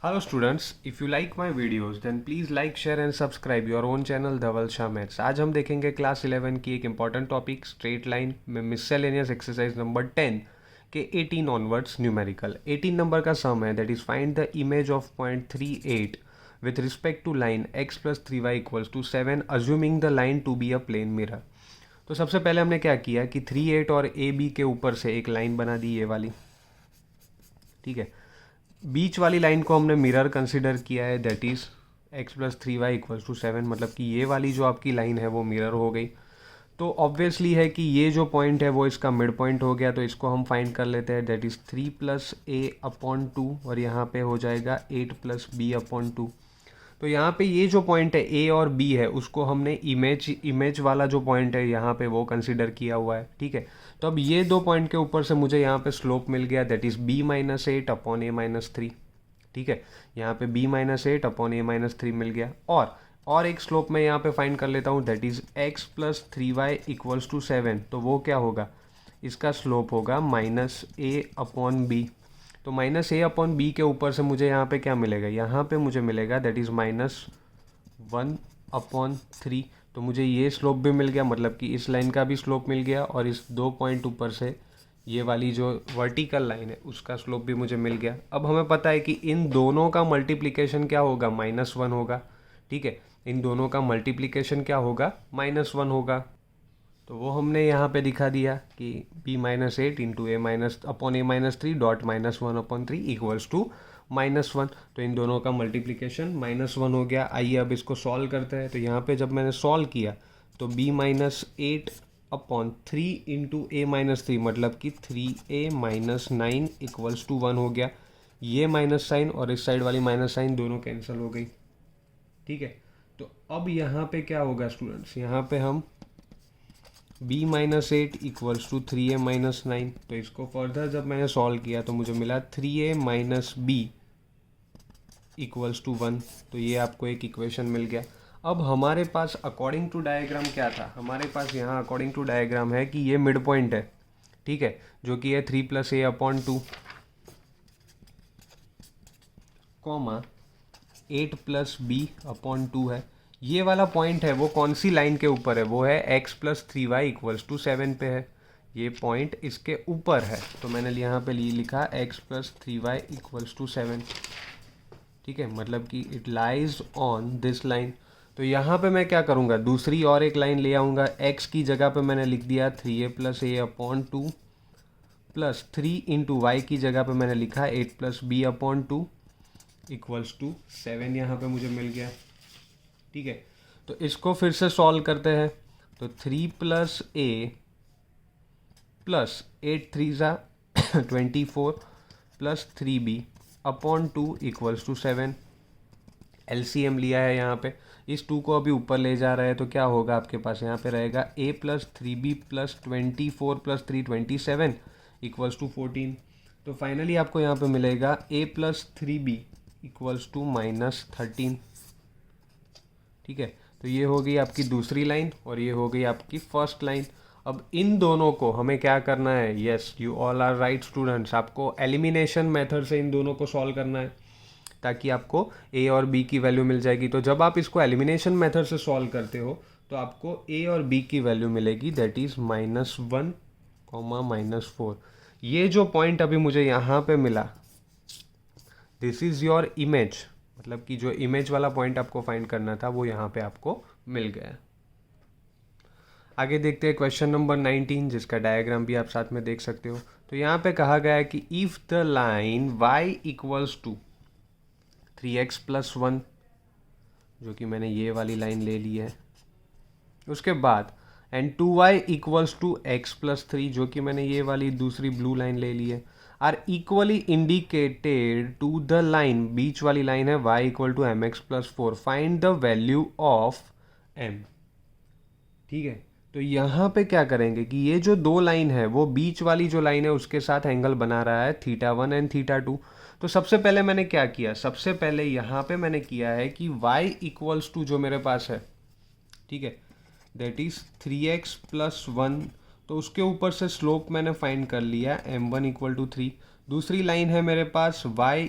Hello students, if you like my videos then please like, share and subscribe your own channel Dhaval Shah maths. आज हम देखेंगे class 11 की एक important topic straight line में मिससेलेनियस exercise number 10 के 18 onwards numerical. 18 number का sum है that is find the image of point 38 with respect to line x + 3y = 7 assuming the line to be a plane mirror. तो सबसे पहले हमने क्या किया कि 38 और AB के ऊपर से एक लाइन बना दी ये वाली, ठीक है। बीच वाली लाइन को हमने मिरर कंसिडर किया है दैट इज x + 3y = 7, मतलब कि ये वाली जो आपकी लाइन है वो मिरर हो गई। तो ऑब्वियसली है कि ये जो पॉइंट है वो इसका मिड पॉइंट हो गया, तो इसको हम फाइंड कर लेते हैं दैट इज 3 + a/2 और यहाँ पे हो जाएगा 8 + b/2। तो यहाँ पे ये जो पॉइंट है ए और बी है उसको हमने इमेज वाला जो पॉइंट है यहाँ पे वो कंसिडर किया हुआ है, ठीक है। तो अब ये दो पॉइंट के ऊपर से मुझे यहाँ पे स्लोप मिल गया दैट इज b-8/a-3, ठीक है। यहाँ पे b-8/a-3 मिल गया। और एक स्लोप मैं यहाँ पे फाइंड कर लेता हूँ दैट इज x + 3y = 7। तो वो क्या होगा, इसका स्लोप होगा -a/b। तो -a/b के ऊपर से मुझे यहाँ पे क्या मिलेगा, यहाँ पे मुझे मिलेगा दैट इज़ -1/3। तो मुझे ये स्लोप भी मिल गया, मतलब कि इस लाइन का भी स्लोप मिल गया और इस दो पॉइंट ऊपर से ये वाली जो वर्टिकल लाइन है उसका स्लोप भी मुझे मिल गया। अब हमें पता है कि इन दोनों का मल्टीप्लिकेशन क्या होगा, -1 होगा, ठीक है। इन दोनों का मल्टीप्लिकेशन क्या होगा, -1 होगा। तो वो हमने यहाँ पे दिखा दिया कि b-8 × a-3 डॉट -1/3 = -1। तो इन दोनों का मल्टीप्लिकेशन -1 हो गया। आइए अब इसको सॉल्व करते हैं। तो यहाँ पे जब मैंने सॉल्व किया तो b-8/3 × a-3 मतलब कि 3a-9 = 1 हो गया। ये माइनस साइन और इस साइड वाली माइनस साइन दोनों कैंसिल हो गई, ठीक है। तो अब यहाँ पे क्या होगा स्टूडेंट्स, यहाँ पे हम b-8 = 3a-9। तो इसको फर्दर जब मैंने सॉल्व किया तो मुझे मिला 3a - b = 1। तो ये आपको एक इक्वेशन मिल गया। अब हमारे पास अकॉर्डिंग टू डायग्राम क्या था, हमारे पास यहाँ अकॉर्डिंग टू डायग्राम है कि ये मिड पॉइंट है, ठीक है, जो कि है 3 + a/2, 8 + b/2 है। ये वाला पॉइंट है वो कौन सी लाइन के ऊपर है, वो है x + 3y = 7 पे है। ये पॉइंट इसके ऊपर है, तो मैंने यहाँ पे लिखा x + 3y = 7, ठीक है, मतलब कि it lies on this line. तो यहाँ पे मैं क्या करूँगा, दूसरी और एक लाइन ले आऊँगा। x की जगह पे मैंने लिख दिया 3a + a/2 प्लस 3 × y की जगह पे मैंने लिखा 8 + b/2 = 7। यहाँ पे मुझे मिल गया, ठीक है। तो इसको फिर से सॉल्व करते हैं। तो 3 + a plus 8 3 = 24 plus 3b/2 = 7। LCM लिया है यहाँ पे, इस 2 को अभी ऊपर ले जा रहा है तो क्या होगा आपके पास, यहाँ पे रहेगा a + 3b + 24 + 3 27 = 14। तो फाइनली आपको यहाँ पे मिलेगा a + 3b = -13, ठीक है। तो ये हो गई आपकी दूसरी लाइन और ये हो गई आपकी फर्स्ट लाइन। अब इन दोनों को हमें क्या करना है, yes you all are right students, आपको एलिमिनेशन मेथड से इन दोनों को सॉल्व करना है ताकि आपको ए और बी की वैल्यू मिल जाएगी। तो जब आप इसको एलिमिनेशन मेथड से सॉल्व करते हो तो आपको ए और बी की वैल्यू मिलेगी दैट इज़ -1, -4। ये जो पॉइंट अभी मुझे यहाँ पे मिला दिस इज़ योर इमेज, मतलब कि जो इमेज वाला पॉइंट आपको फाइंड करना था वो यहाँ पे आपको मिल गया। आगे देखते हैं क्वेश्चन नंबर 19, जिसका डायग्राम भी आप साथ में देख सकते हो। तो यहाँ पे कहा गया है कि if the line y = 3x + 1, जो कि मैंने ये वाली लाइन ले ली है, उसके बाद एंड 2y = x + 3, जो कि मैंने ये वाली दूसरी ब्लू लाइन ले ली है, are equally indicated to the line, बीच वाली लाइन है y = mx + 4, find the value of m, ठीक है। तो यहाँ पे क्या करेंगे कि ये जो दो लाइन है वो बीच वाली जो लाइन है उसके साथ एंगल बना रहा है θ1 एंड θ2। तो सबसे पहले मैंने क्या किया, सबसे पहले यहाँ पे मैंने किया है कि y = जो मेरे पास है, ठीक है, दैट इज़ 3x + 1। तो उसके ऊपर से स्लोप मैंने फाइंड कर लिया m1 = 3। दूसरी लाइन है मेरे पास y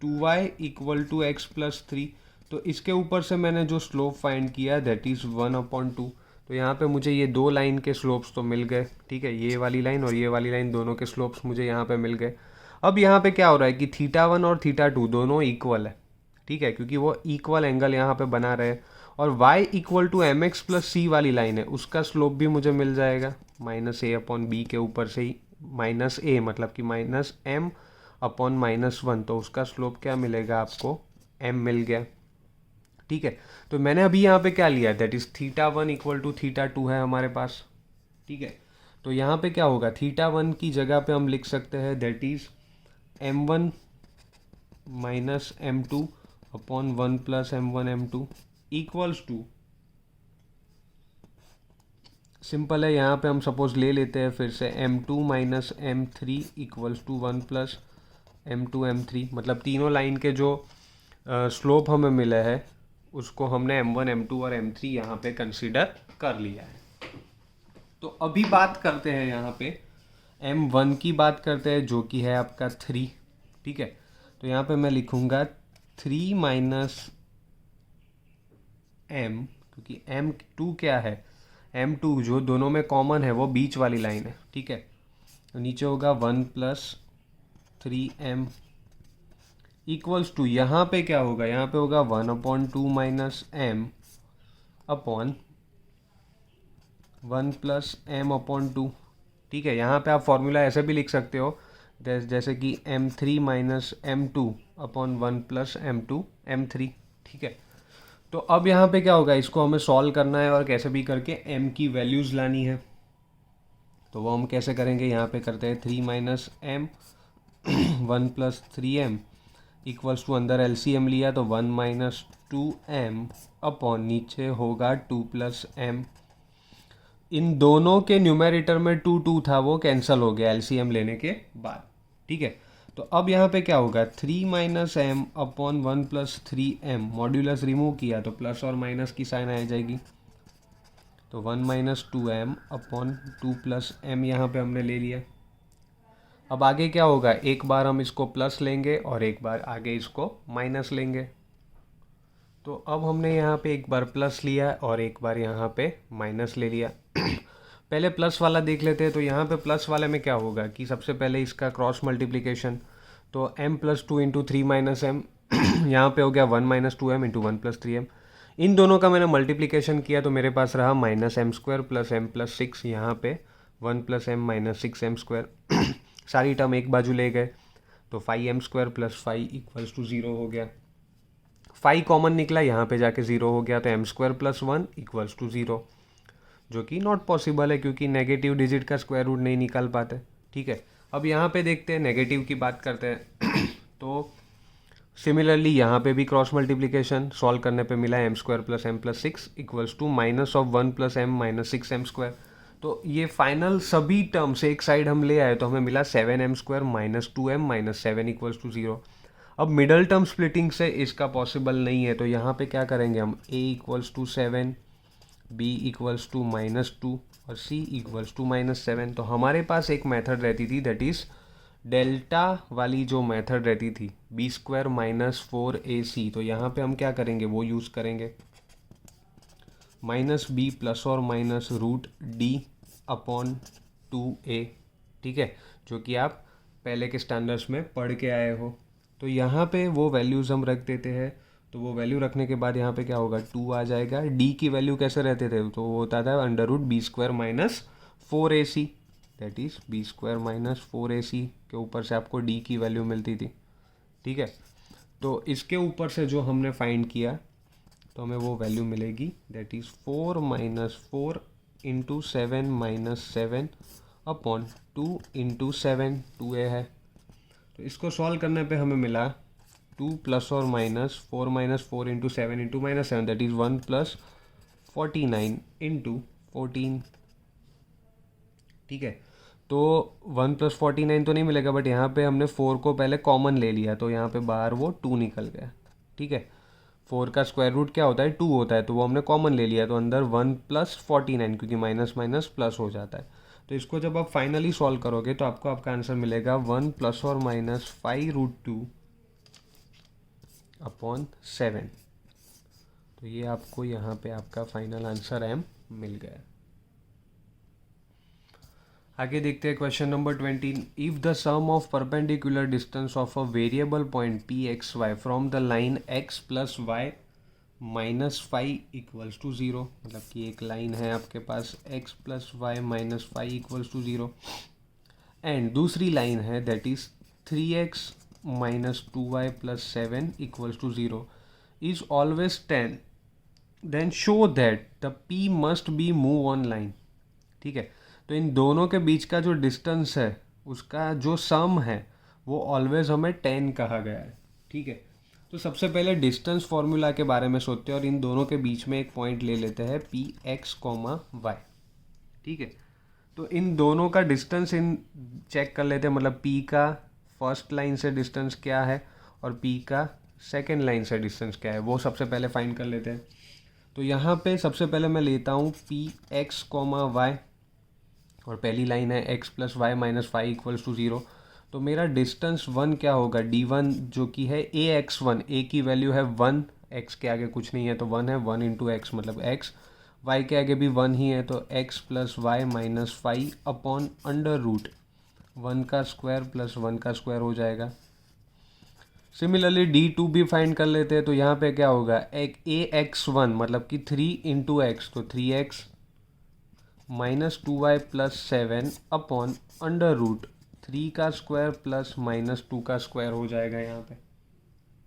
2y equal to x plus 3। तो इसके ऊपर से मैंने जो स्लोप फाइंड किया दैट इज़ 1/2। तो यहाँ पे मुझे ये दो लाइन के स्लोप्स तो मिल गए, ठीक है, ये वाली लाइन और ये वाली लाइन दोनों के स्लोप्स मुझे यहाँ पे मिल गए। अब यहाँ पे क्या हो रहा है कि θ1 और θ2 दोनों इक्वल है, ठीक है, क्योंकि वो इक्वल एंगल यहाँ पे बना रहे। और y equal to M X plus C वाली लाइन है, उसका स्लोप भी मुझे मिल जाएगा -a/b के ऊपर से ही, -a मतलब कि -m/-1, तो उसका स्लोप क्या मिलेगा आपको, m मिल गया, ठीक है। तो मैंने अभी यहाँ पे क्या लिया, दैट इज़ θ1 इक्वल टू θ2 है हमारे पास, ठीक है। तो यहाँ पे क्या होगा, θ1 की जगह पे हम लिख सकते हैं that is m1 minus m2 upon 1 plus m1 m2 equals to, simple है, यहाँ पे हम सपोज ले लेते हैं फिर से m2 minus m3 equals to 1 plus m2 m3, मतलब तीनों लाइन के जो स्लोप हमें मिले हैं उसको हमने m1 m2 और m3 यहाँ पे कंसीडर कर लिया है। तो अभी बात करते हैं यहाँ पे m1 की बात करते हैं, जो कि है आपका 3, ठीक है। तो यहाँ पे मैं लिखूँगा 3 माइनस m, क्योंकि m2 क्या है, m2 जो दोनों में कॉमन है वो बीच वाली लाइन है, ठीक है। तो नीचे होगा 1 प्लस 3m इक्वल्स टू, यहाँ पे क्या होगा, यहाँ पे होगा 1/2 minus m upon 1 plus m/2, ठीक है। यहाँ पे आप फॉर्मूला ऐसे भी लिख सकते हो जैसे कि m3 minus m2 upon 1 plus m2 m3, ठीक है। तो अब यहाँ पे क्या होगा, इसको हमें सॉल्व करना है और कैसे भी करके m की वैल्यूज़ लानी है। तो वो हम कैसे करेंगे, यहाँ पे करते हैं 3 minus m 1 plus 3m equals to, अंदर एलसीएम लिया तो 1 माइनस 2m अपॉन नीचे होगा 2 प्लस m। इन दोनों के न्यूमेरेटर में 2 था, वो कैंसिल हो गया एलसीएम लेने के बाद, ठीक है। तो अब यहाँ पे क्या होगा, 3 minus m upon 1 plus 3m, modulus remove किया तो प्लस और माइनस की साइन आ जाएगी, तो 1 minus 2m upon 2 plus m यहाँ पे हमने ले लिया। अब आगे क्या होगा, एक बार हम इसको प्लस लेंगे और एक बार आगे इसको माइनस लेंगे। तो अब हमने यहाँ पे एक बार प्लस लिया और एक बार यहाँ पे माइनस ले लिया। पहले प्लस वाला देख लेते हैं। तो यहाँ पे प्लस वाले में क्या होगा कि सबसे पहले इसका क्रॉस मल्टीप्लिकेशन, तो m plus 2 into 3 minus m यहाँ पे हो गया 1 minus 2m into 1 plus 3m। इन दोनों का मैंने मल्टीप्लिकेशन किया तो मेरे पास रहा -m² प्लस m प्लस 6, यहाँ पे 1 प्लस m माइनस 6m²। सारी टर्म एक बाजू ले गए तो 5m² प्लस 5 इक्वल्स टू 0 हो गया। 5 कॉमन निकला, यहाँ पे जाके 0 हो गया, तो m² प्लस 1 इक्वल्स टू 0, जो कि नॉट पॉसिबल है क्योंकि नेगेटिव डिजिट का स्क्वायर रूट नहीं निकाल पाते, ठीक है। अब यहाँ पे देखते हैं, नेगेटिव की बात करते हैं। तो सिमिलरली यहाँ पे भी क्रॉस मल्टीप्लिकेशन सॉल्व करने पे मिला m² plus m plus 6 equals to minus of 1 plus m minus 6m²। तो ये फाइनल सभी टर्म्स एक साइड हम ले आए तो हमें मिला 7m² minus 2m minus 7 equals to 0। अब मिडल टर्म स्प्लिटिंग से इसका पॉसिबल नहीं है, तो यहाँ पे क्या करेंगे हम, a equals to 7, b equals to -2 और c इक्वल्स टू -7। तो हमारे पास एक मेथड रहती थी दैट इज़ डेल्टा वाली जो मेथड रहती थी, b² माइनस 4ac। तो यहाँ पे हम क्या करेंगे, वो यूज़ करेंगे -b प्लस और माइनस √d अपॉन 2a, ठीक है, जो कि आप पहले के स्टैंडर्ड्स में पढ़ के आए हो। तो यहाँ पे वो वैल्यूज़ हम रख देते हैं। तो वो वैल्यू रखने के बाद यहाँ पे क्या होगा, 2 आ जाएगा। d की वैल्यू कैसे रहते थे, तो वो होता था √b² minus 4ac, that is b² minus 4ac के ऊपर से आपको d की वैल्यू मिलती थी, ठीक है। तो इसके ऊपर से जो हमने फाइंड किया तो हमें वो वैल्यू मिलेगी that is 4 minus 4 into 7 minus 7 upon 2 into 7, 2a है। तो इसको सॉल्व करने पे हमें मिला 2 प्लस और minus 4 minus 4 into 7 into minus 7 that is 1 plus 49 into 14, ठीक है। तो 1 प्लस 49 तो नहीं मिलेगा, बट यहाँ पे हमने 4 को पहले कॉमन ले लिया तो यहाँ पे बाहर वो 2 निकल गया, ठीक है। 4 का स्क्वायर रूट क्या होता है, 2 होता है, तो वो हमने कॉमन ले लिया तो अंदर 1 प्लस 49, क्योंकि माइनस माइनस प्लस हो जाता है। तो इसको जब आप फाइनली सॉल्व करोगे तो आपको आपका आंसर मिलेगा 1 प्लस और माइनस 5√2 अपॉन 7। तो ये आपको यहाँ पे आपका फाइनल आंसर m मिल गया। आगे देखते हैं question number 20। If the sum of perpendicular distance of a variable point p x y from the line x plus y minus five equals to 0, मतलब कि एक लाइन है आपके पास x plus y minus five equals to 0 and दूसरी line है that is 3x minus 2y plus 7 equals to 0 is always 10, then show that the p must B move on line. ठीक है, तो इन दोनों के बीच का जो डिस्टेंस है उसका जो सम है वो ऑलवेज हमें 10 कहा गया है। ठीक है, तो सबसे पहले डिस्टेंस फॉर्मूला के बारे में सोचते हैं और इन दोनों के बीच में एक पॉइंट ले लेते हैं पी एक्स कोमा वाई। ठीक है, तो इन दोनों का डिस्टेंस इन चेक कर लेते हैं, मतलब पी का फर्स्ट लाइन से डिस्टेंस क्या है और पी का सेकेंड लाइन से डिस्टेंस क्या है वो सबसे पहले फाइंड कर लेते हैं। तो यहाँ पे सबसे पहले मैं लेता हूँ पी एक्स कोमा वाई और पहली लाइन है x plus y minus five equals to 0। तो मेरा डिस्टेंस 1 क्या होगा, d1 जो कि है ax1, a की वैल्यू है 1, x के आगे कुछ नहीं है तो 1 है, 1 इंटू एक्स मतलब x, y के आगे भी 1 ही है तो x plus y minus five upon under root 1 का स्क्वायर प्लस 1 का स्क्वायर हो जाएगा। सिमिलरली d2 भी फाइंड कर लेते हैं, तो यहाँ पे क्या होगा, एक ax1 मतलब कि 3 इंटू एक्स तो 3x minus 2y plus 7 upon under root 3 का स्क्वायर प्लस माइनस 2 का स्क्वायर हो जाएगा यहाँ पे।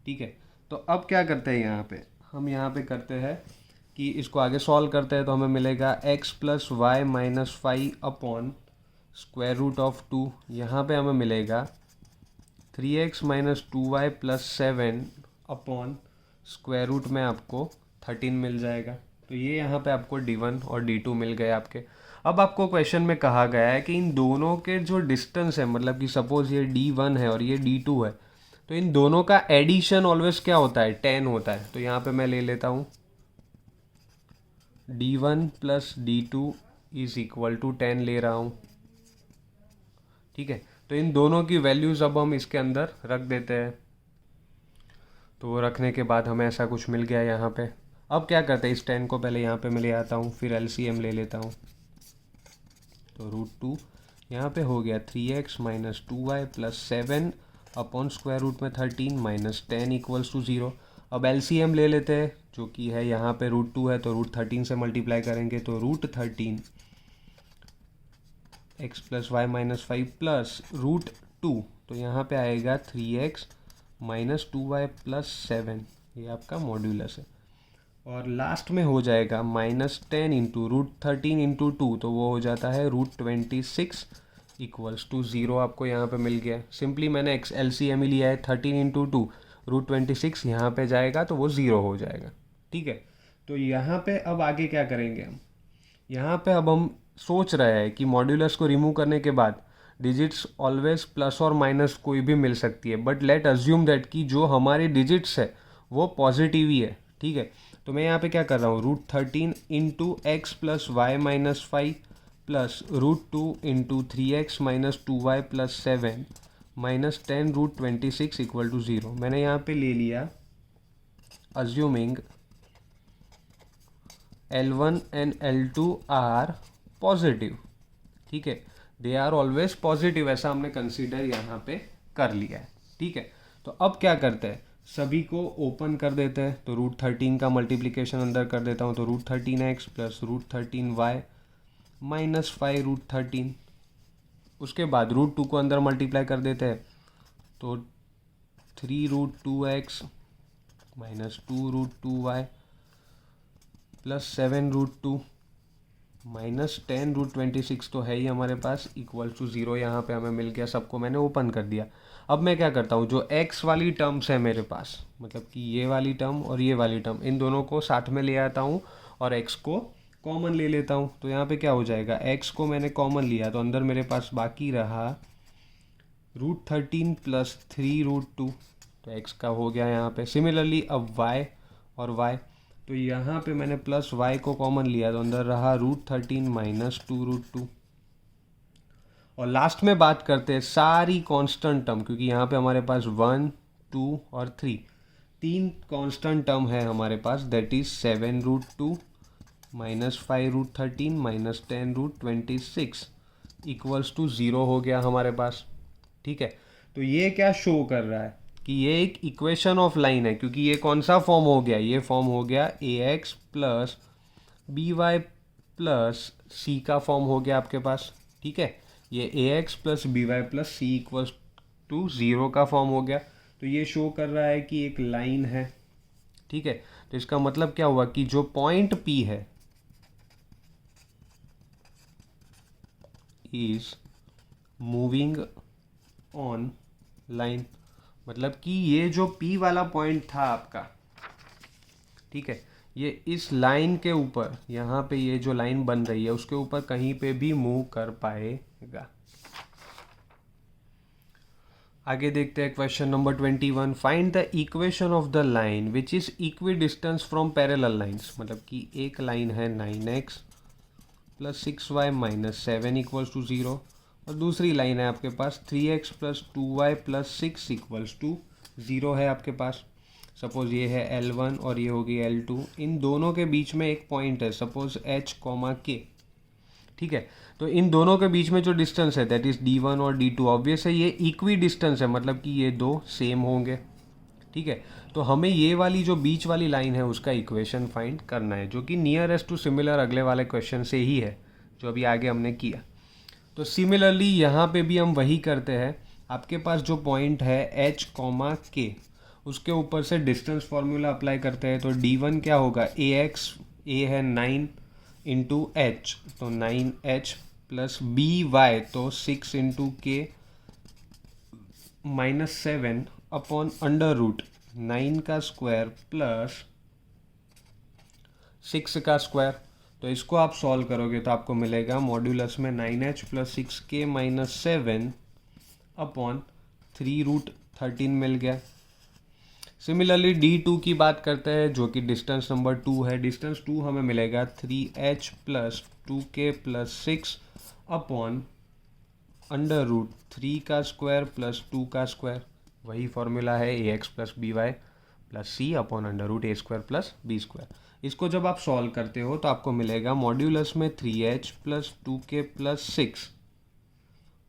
ठीक है, तो अब क्या करते हैं यहाँ पे, हम यहाँ पे करते हैं कि इसको आगे सॉल्व करते हैं तो हमें मिलेगा x plus y minus five upon square root of 2, यहाँ पे हमें मिलेगा 3x minus 2y plus 7 upon square root में आपको 13 मिल जाएगा। तो ये यहाँ पे आपको d1 और d2 मिल गए आपके। अब आपको क्वेश्चन में कहा गया है कि इन दोनों के जो डिस्टेंस है, मतलब कि सपोज ये d1 है और ये d2 है, तो इन दोनों का एडिशन ऑलवेज क्या होता है, 10 होता है। तो यहाँ पे मैं ले लेता हूँ d1 plus d2 is equal to 10 ले रहा हूँ। ठीक है, तो इन दोनों की वैल्यूज़ अब हम इसके अंदर रख देते हैं। तो रखने के बाद हमें ऐसा कुछ मिल गया यहाँ पे। अब क्या करते हैं, इस 10 को पहले यहाँ पे मैं ले आता हूँ, फिर LCM ले लेता हूँ। तो √2 यहाँ पे हो गया 3x minus 2y plus 7 upon square root में 13 माइनस 10 इक्वल्स टू 0। अब LCM ले लेते हैं जो कि है यहाँ पे √2 है तो √13 से मल्टीप्लाई करेंगे तो √13 x plus y minus five plus √2, तो यहाँ पे आएगा 3x माइनस 2y प्लस 7, ये आपका मॉड्यूलस है। और लास्ट में हो जाएगा -10 इंटू √13 इंटू 2, तो वो हो जाता है √26 इक्वल्स टू 0 आपको यहाँ पे मिल गया। सिंपली मैंने LCM ही लिया है, 13 इंटू 2 √26 यहाँ पे जाएगा तो वो 0 हो जाएगा। ठीक है, तो यहाँ पे अब आगे क्या करेंगे हम, यहाँ पे अब हम सोच रहे हैं कि मॉड्यूलस को रिमूव करने के बाद डिजिट्स ऑलवेज प्लस और माइनस कोई भी मिल सकती है, बट लेट अज्यूम दैट कि जो हमारी डिजिट्स है वो पॉजिटिव ही है। ठीक है, तो मैं यहाँ पे क्या कर रहा हूँ, √13 into x plus y minus five plus √2 into 3x minus 2y plus 7 minus 10 √26 equal to 0। मैंने यहाँ पे ले लिया assuming L1 and L2 are positive. ठीक है, दे आर ऑलवेज पॉजिटिव, ऐसा हमने कंसीडर यहाँ पे कर लिया है। ठीक है, तो अब क्या करते हैं, सभी को ओपन कर देते हैं। तो √13 का मल्टीप्लिकेशन अंदर कर देता हूँ, तो √13x प्लस √13y माइनस 5 √13। उसके बाद √2 को अंदर मल्टीप्लाई कर देते हैं, तो 3 √2x minus 2 √2y plus 7 √2 minus 10 √26 तो है ही हमारे पास इक्वल टू 0। यहाँ पे हमें मिल गया, सबको मैंने ओपन कर दिया। अब मैं क्या करता हूँ, जो x वाली टर्म्स है मेरे पास, मतलब कि ये वाली टर्म और ये वाली टर्म, इन दोनों को साथ में ले आता हूँ और x को कॉमन ले लेता हूँ। तो यहाँ पे क्या हो जाएगा, x को मैंने कॉमन लिया तो अंदर मेरे पास बाकी रहा √13 प्लस 3 √2, तो x का हो गया यहाँ पे। सिमिलरली अब y और y, तो यहाँ पे मैंने प्लस y को कॉमन लिया तो अंदर रहा √13 माइनस 2 √2। और लास्ट में बात करते हैं सारी कांस्टेंट टर्म, क्योंकि यहाँ पे हमारे पास 1 2 और 3 तीन कांस्टेंट टर्म है हमारे पास, दैट इज 7√2 -5√13 -10√26 इक्वल्स टू 0 हो गया हमारे पास। ठीक है, तो ये क्या शो कर रहा है कि ये एक इक्वेशन ऑफ लाइन है, क्योंकि ये कौन सा फॉर्म हो गया, ये फॉर्म हो गया ax प्लस by प्लस सी का फॉर्म हो गया आपके पास। ठीक है, ये ax plus by plus c equals to 0 का फॉर्म हो गया। तो ये शो कर रहा है कि एक लाइन है। ठीक है, तो इसका मतलब क्या हुआ कि जो पॉइंट P है इज मूविंग ऑन लाइन, मतलब कि ये जो P वाला पॉइंट था आपका, ठीक है, ये इस लाइन के ऊपर, यहाँ पे ये जो लाइन बन रही है उसके ऊपर कहीं पे भी मूव कर पाएगा। आगे देखते हैं question number 21। Find the equation of the line which is equi distance from parallel lines, मतलब कि एक लाइन है 9x plus 6y minus 7 equals to 0, और दूसरी लाइन है आपके पास 3x plus 2y plus 6 equals to 0 है आपके पास। सपोज ये है L1 और ये होगी L2, इन दोनों के बीच में एक पॉइंट है सपोज H, K। ठीक है, तो इन दोनों के बीच में जो डिस्टेंस है दैट इज D1 और D2, ऑब्वियस है ये इक्वी डिस्टेंस है, मतलब कि ये दो सेम होंगे। ठीक है, तो हमें ये वाली जो बीच वाली लाइन है उसका इक्वेशन फाइंड करना है, जो कि नियरेस्ट टू सिमिलर अगले वाले क्वेश्चन से ही है जो अभी आगे हमने किया। तो सिमिलरली यहाँ पे भी हम वही करते हैं। आपके पास जो पॉइंट है H, K, उसके ऊपर से डिस्टेंस फार्मूला अप्लाई करते हैं। तो D1 क्या होगा, AX, A है 9 इंटू H, तो 9H प्लस BY तो 6 into K minus 7 upon under root 9 का स्क्वायर प्लस 6 का स्क्वायर। तो इसको आप सॉल्व करोगे तो आपको मिलेगा मॉड्यूलस में 9H plus 6K minus 7 upon 3√13 मिल गया। सिमिलरली D2 की बात करते हैं जो कि डिस्टेंस नंबर 2 है। डिस्टेंस 2 हमें मिलेगा 3H plus 2K plus 6 upon under root 3 का स्क्वायर प्लस 2 का स्क्वायर। वही फॉर्मूला है AX plus BY plus C upon under root A square plus B square. इसको जब आप सॉल्व करते हो तो आपको मिलेगा मॉड्यूलस में 3H plus 2K plus 6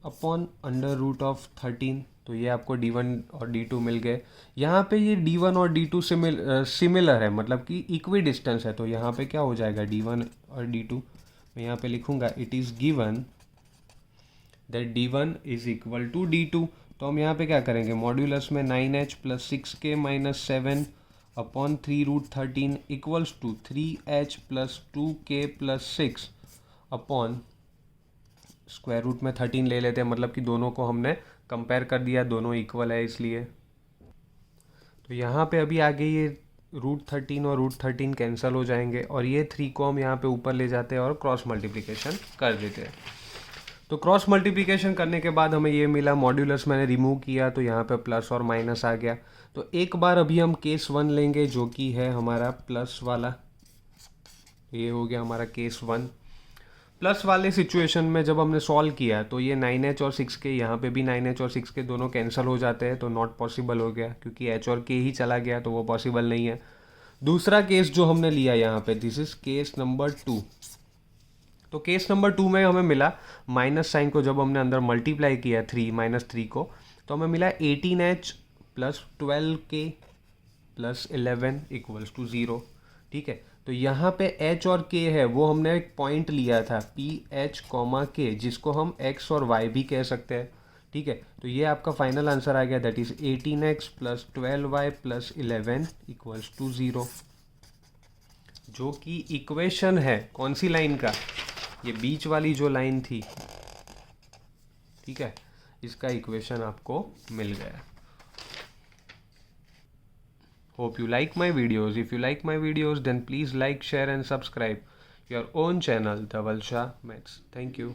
upon under root of 13। तो ये आपको D1 और D2 मिल गए। यहाँ पे ये D1 और D2 सिमिलर है, मतलब कि इक्वी डिस्टेंस है। तो यहाँ पे क्या हो जाएगा D1 और D2, मैं यहाँ पे लिखूँगा it is given that D1 is equal to D2। तो हम यहाँ पे क्या करेंगे, मॉड्यूलस में 9H plus 6K minus 7 upon 3√13 equals to 3H plus 2K plus 6 upon square root में 13 ले लेते हैं, मतलब कि दोनों को हमने कंपेयर कर दिया, दोनों इक्वल है इसलिए। तो यहाँ पे अभी आगे ये √13 और √13 कैंसिल हो जाएंगे और ये 3 को हम यहाँ पे ऊपर ले जाते हैं और क्रॉस मल्टीप्लिकेशन कर देते हैं। तो क्रॉस मल्टीप्लिकेशन करने के बाद हमें ये मिला, मॉड्यूलस मैंने रिमूव किया तो यहाँ पे प्लस और माइनस आ गया। तो एक बार अभी हम केस 1 लेंगे जो कि है हमारा प्लस वाला। ये हो गया हमारा केस 1। प्लस वाले सिचुएशन में जब हमने सॉल्व किया तो ये 9H और 6K, यहाँ पे भी 9H और 6K दोनों कैंसिल हो जाते हैं, तो नॉट पॉसिबल हो गया क्योंकि H और K ही चला गया, तो वो पॉसिबल नहीं है। दूसरा केस जो हमने लिया यहाँ पे, दिस इज केस नंबर 2। तो केस नंबर 2 में हमें मिला माइनस साइन को जब हमने अंदर मल्टीप्लाई किया 3 को, तो हमें मिला 18H plus 12K plus 11 equals to 0। ठीक है, तो यहाँ पे H और K है, वो हमने एक पॉइंट लिया था PH, K, जिसको हम X और Y भी कह सकते हैं। ठीक है, तो ये आपका फाइनल आंसर आ गया, that is 18X plus 12Y plus 11 equals to 0, जो कि इक्वेशन है कौन सी लाइन का, ये बीच वाली जो लाइन थी। ठीक है, इसका इक्वेशन आपको मिल गया। Hope you like my videos. If you like my videos, then please like, share and subscribe your own channel, Dhaval Shah Maths. Thank you.